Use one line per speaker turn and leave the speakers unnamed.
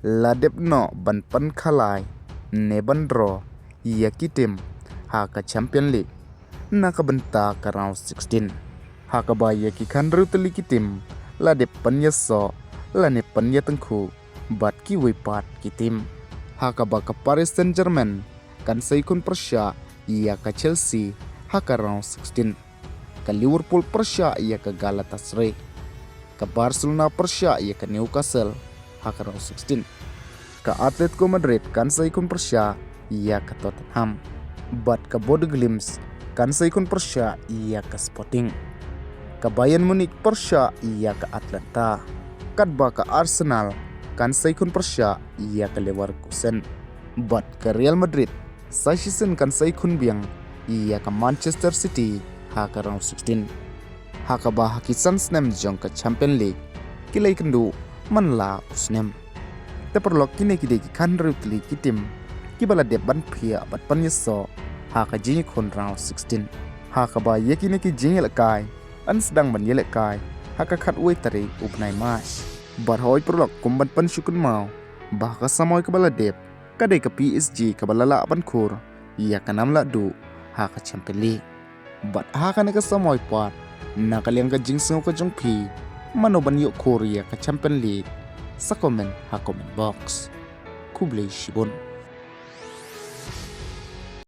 ladep no ban pan khalai neban draw iaki tim haka champion league Naka Bynta ka round 16 haka ba iaki kan rutli ki tim ladep panya so lane panya tengku bat ki wipat ki tim haka ba ka Paris Saint-Germain kan saikun Persya ia ka Chelsea haka round 16 ka Liverpool Persya ia ka Galatasaray ka Barcelona Persya ia ka Newcastle haka round 16 ka Atletico Madrid kan saikun Persya ia ka Tottenham bat ka Bodo Glimt kan saikun Persya ia ka Sporting ka Bayern Munich Persya ia ka Atlanta kat ba ka Arsenal kan saikun Persya ia ka Leverkusen bat ka Real Madrid Sasisen kan saikun biang ia ka Manchester City haka round 16 haka ba hakisan snem jong ka Champion League kilai kendu manla usnem te perlok kini kide ki kan rutli kitim kibala de ban phia bat pan yeso haka jing kon round 16 haka ba yekine ki jing ialehkai an sedang ban ialehkai haka khat wei tari upnai mas bar hoi perlok kumban pan syukun mau bah ka samoy kabala dep kadai ka PSG kabala la ban khur ia kanam la du haka Champion League bat haka ne ka samoy pat nakaliang ka jing so ka jong phi manoban yo Korea ka Champion League sa comment ha comment box kublay shibon